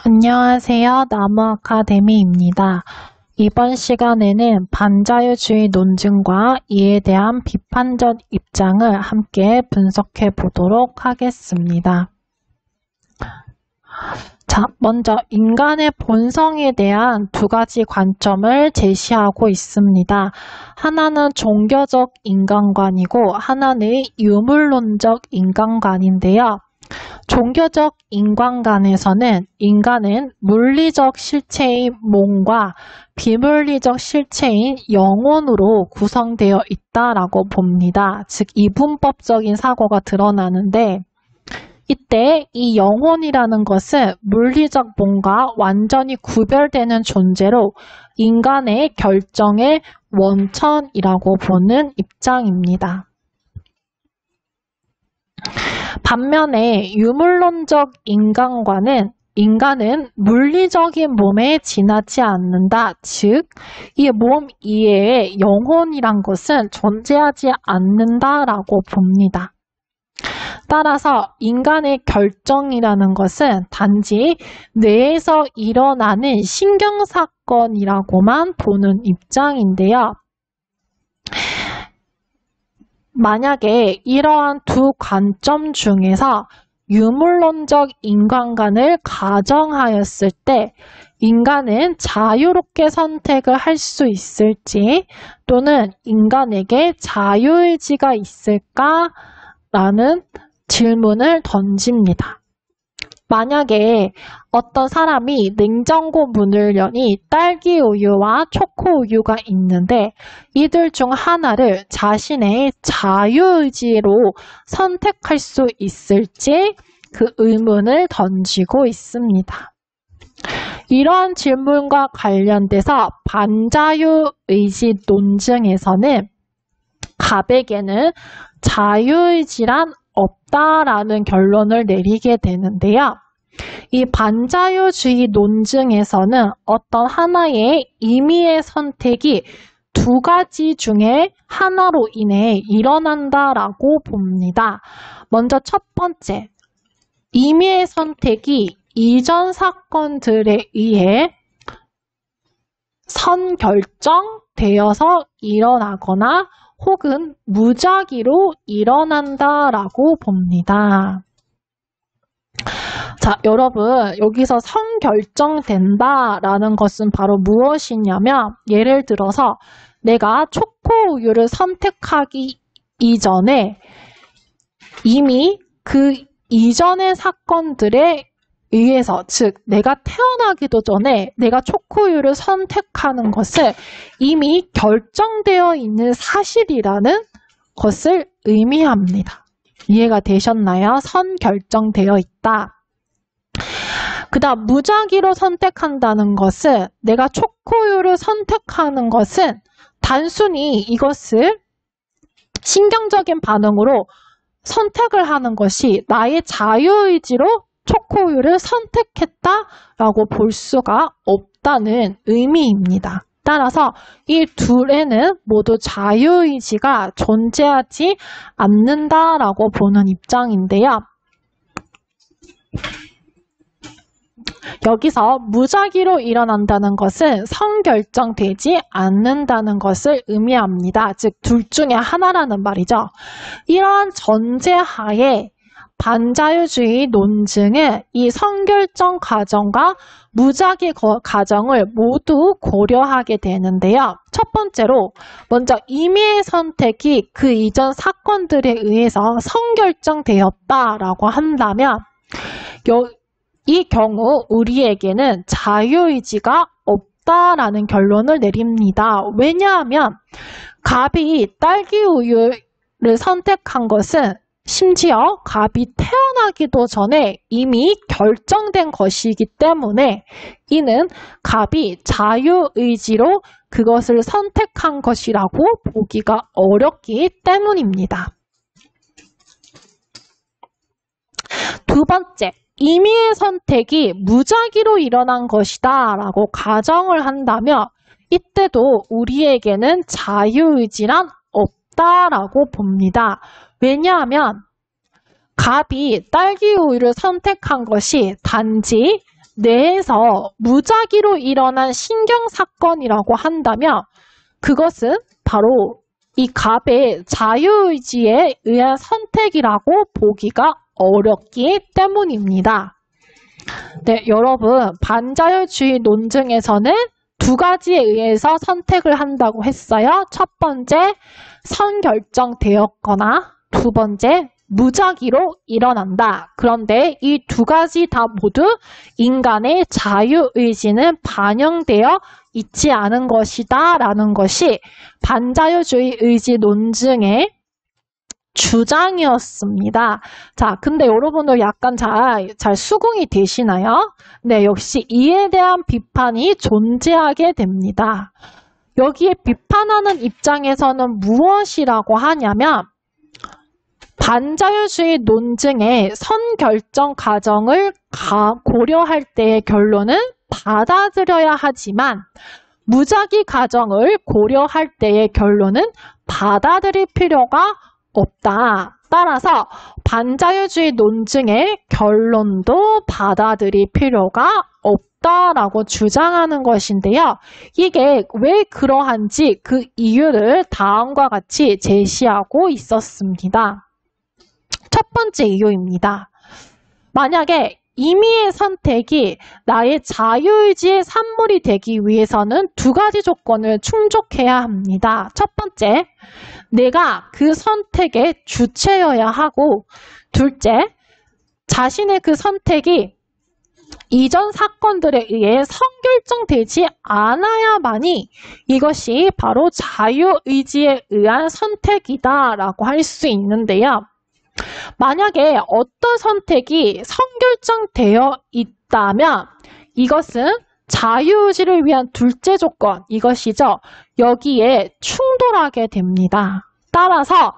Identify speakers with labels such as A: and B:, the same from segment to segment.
A: 안녕하세요. 나무 아카데미입니다. 이번 시간에는 반자유주의 논증과 이에 대한 비판적 입장을 함께 분석해 보도록 하겠습니다. 자, 먼저 인간의 본성에 대한 두 가지 관점을 제시하고 있습니다. 하나는 종교적 인간관이고 하나는 유물론적 인간관인데요. 종교적 인간관에서는 인간은 물리적 실체인 몸과 비물리적 실체인 영혼으로 구성되어 있다라고 봅니다. 즉 이분법적인 사고가 드러나는데 이때 이 영혼이라는 것은 물리적 몸과 완전히 구별되는 존재로 인간의 결정의 원천이라고 보는 입장입니다. 반면에 유물론적 인간과는 인간은 물리적인 몸에 지나지 않는다. 즉, 이 몸 이외에 영혼이란 것은 존재하지 않는다라고 봅니다. 따라서 인간의 결정이라는 것은 단지 뇌에서 일어나는 신경사건이라고만 보는 입장인데요. 만약에 이러한 두 관점 중에서 유물론적 인간관을 가정하였을 때 인간은 자유롭게 선택을 할 수 있을지 또는 인간에게 자유의지가 있을까라는 질문을 던집니다. 만약에 어떤 사람이 냉장고 문을 여니 딸기 우유와 초코 우유가 있는데 이들 중 하나를 자신의 자유의지로 선택할 수 있을지 그 의문을 던지고 있습니다. 이러한 질문과 관련돼서 반자유의지 논증에서는 갑에게는 자유의지란 없다라는 결론을 내리게 되는데요. 이 반자유주의 논증에서는 어떤 하나의 임의의 선택이 두 가지 중에 하나로 인해 일어난다라고 봅니다. 먼저 첫 번째, 임의의 선택이 이전 사건들에 의해 선결정되어서 일어나거나 혹은 무작위로 일어난다라고 봅니다. 자, 여러분, 여기서 선결정된다라는 것은 바로 무엇이냐면 예를 들어서 내가 초코 우유를 선택하기 이전에 이미 그 이전의 사건들에 의해서 즉 내가 태어나기도 전에 내가 초코우유를 선택하는 것을 이미 결정되어 있는 사실이라는 것을 의미합니다. 이해가 되셨나요? 선결정되어 있다. 그 다음 무작위로 선택한다는 것은 내가 초코우유를 선택하는 것은 단순히 이것을 신경적인 반응으로 선택을 하는 것이 나의 자유의지로 초코우유를 선택했다라고 볼 수가 없다는 의미입니다. 따라서 이 둘에는 모두 자유의지가 존재하지 않는다라고 보는 입장인데요. 여기서 무작위로 일어난다는 것은 선결정되지 않는다는 것을 의미합니다. 즉, 둘 중에 하나라는 말이죠. 이러한 전제하에 반자유주의 논증은 이 선결정 과정과 무작위 과정을 모두 고려하게 되는데요. 첫 번째로 먼저 임의의 선택이 그 이전 사건들에 의해서 선결정되었다라고 한다면 이 경우 우리에게는 자유의지가 없다라는 결론을 내립니다. 왜냐하면 갑이 딸기 우유를 선택한 것은 심지어 갑이 태어나기도 전에 이미 결정된 것이기 때문에 이는 갑이 자유의지로 그것을 선택한 것이라고 보기가 어렵기 때문입니다. 두 번째, 임의의 선택이 무작위로 일어난 것이다 라고 가정을 한다면 이때도 우리에게는 자유의지란 없다라고 봅니다. 왜냐하면 갑이 딸기 우유를 선택한 것이 단지 내에서 무작위로 일어난 신경사건이라고 한다면 그것은 바로 이 갑의 자유의지에 의한 선택이라고 보기가 어렵기 때문입니다. 네, 여러분, 반자율주의 논증에서는 두 가지에 의해서 선택을 한다고 했어요. 첫 번째, 선결정되었거나 두 번째, 무작위로 일어난다. 그런데 이 두 가지 다 모두 인간의 자유의지는 반영되어 있지 않은 것이다 라는 것이 반자율주의 의지 논증의 주장이었습니다. 자, 근데 여러분들 약간 잘 수긍이 되시나요? 네, 역시 이에 대한 비판이 존재하게 됩니다. 여기에 비판하는 입장에서는 무엇이라고 하냐면 반자율주의 논증의 선결정 과정을 고려할 때의 결론은 받아들여야 하지만 무작위 과정을 고려할 때의 결론은 받아들일 필요가 없다. 따라서 반자율주의 논증의 결론도 받아들일 필요가 없다라고 주장하는 것인데요. 이게 왜 그러한지 그 이유를 다음과 같이 제시하고 있었습니다. 첫 번째 이유입니다. 만약에 임의의 선택이 나의 자유의지의 산물이 되기 위해서는 두 가지 조건을 충족해야 합니다. 첫 번째, 내가 그 선택의 주체여야 하고 둘째, 자신의 그 선택이 이전 사건들에 의해 선결정되지 않아야만이 이것이 바로 자유의지에 의한 선택이다라고 할 수 있는데요. 만약에 어떤 선택이 선결정되어 있다면 이것은 자유의지를 위한 둘째 조건, 이것이죠. 여기에 충돌하게 됩니다. 따라서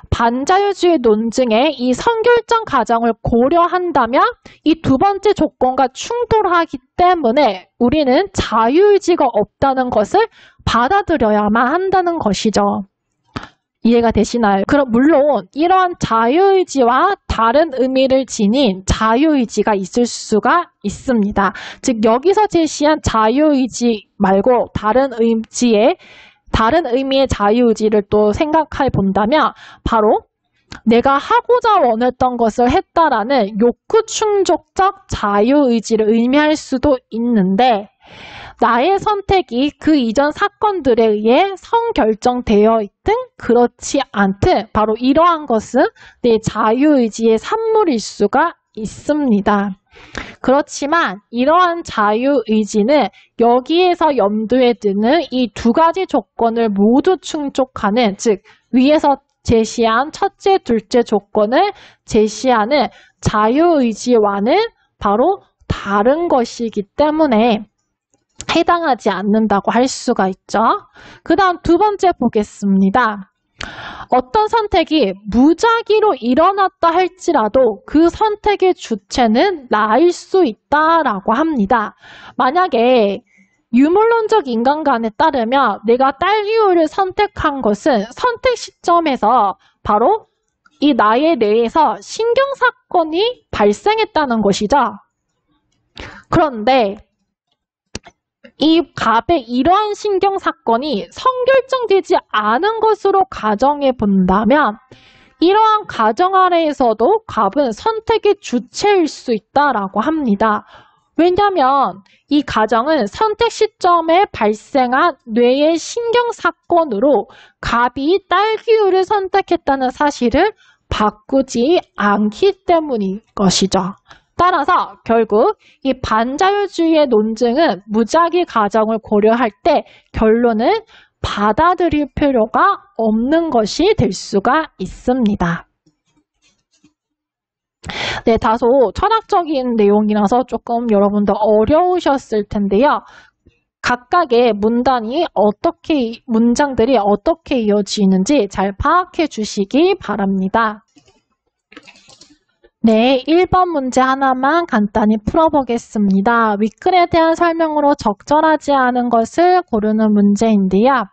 A: 반자율주의 논증의 이 선결정 과정을 고려한다면 이 두 번째 조건과 충돌하기 때문에 우리는 자유의지가 없다는 것을 받아들여야만 한다는 것이죠. 이해가 되시나요? 그럼 물론 이러한 자유의지와 다른 의미를 지닌 자유의지가 있을 수가 있습니다. 즉 여기서 제시한 자유의지 말고 다른 의미의 자유의지를 또 생각해 본다면 바로 내가 하고자 원했던 것을 했다라는 욕구 충족적 자유의지를 의미할 수도 있는데 나의 선택이 그 이전 사건들에 의해 선결정되어 있든 그렇지 않든 바로 이러한 것은 내 자유의지의 산물일 수가 있습니다. 그렇지만 이러한 자유의지는 여기에서 염두에 두는 이 두 가지 조건을 모두 충족하는, 즉 위에서 제시한 첫째, 둘째 조건을 제시하는 자유의지와는 바로 다른 것이기 때문에 해당하지 않는다고 할 수가 있죠. 그 다음 두 번째 보겠습니다. 어떤 선택이 무작위로 일어났다 할지라도 그 선택의 주체는 나일 수 있다라고 합니다. 만약에 유물론적 인간관에 따르면 내가 딸기우유를 선택한 것은 선택 시점에서 바로 이 나의 뇌에서 신경사건이 발생했다는 것이죠. 그런데 이 갑의 이러한 신경사건이 선결정되지 않은 것으로 가정해 본다면 이러한 가정 아래에서도 갑은 선택의 주체일 수 있다라고 합니다. 왜냐하면 이 가정은 선택 시점에 발생한 뇌의 신경사건으로 갑이 딸기우유를 선택했다는 사실을 바꾸지 않기 때문인 것이죠. 따라서 결국 이 반자율주의의 논증은 무작위 가정을 고려할 때 결론은 받아들일 필요가 없는 것이 될 수가 있습니다. 네, 다소 철학적인 내용이라서 조금 여러분들 어려우셨을 텐데요. 각각의 문장들이 어떻게 이어지는지 잘 파악해 주시기 바랍니다. 네, 1번 문제 하나만 간단히 풀어보겠습니다. 윗글에 대한 설명으로 적절하지 않은 것을 고르는 문제인데요.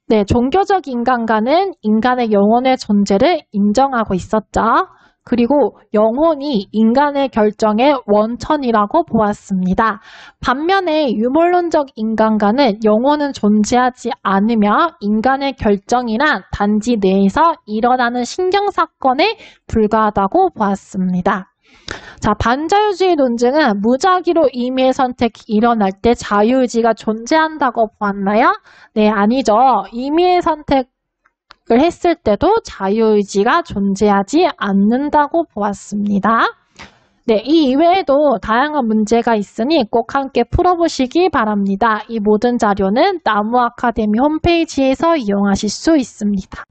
A: 네, 종교적 인간관은 인간의 영혼의 존재를 인정하고 있었죠. 그리고 영혼이 인간의 결정의 원천이라고 보았습니다. 반면에 유물론적 인간과는 영혼은 존재하지 않으며 인간의 결정이란 단지 뇌에서 일어나는 신경사건에 불과하다고 보았습니다. 자, 반자유주의 논증은 무작위로 임의의 선택이 일어날 때 자유의지가 존재한다고 보았나요? 네, 아니죠. 임의의 선택을 했을 때도 자유의지가 존재하지 않는다고 보았습니다. 네, 이 이외에도 다양한 문제가 있으니 꼭 함께 풀어보시기 바랍니다. 이 모든 자료는 나무 아카데미 홈페이지에서 이용하실 수 있습니다.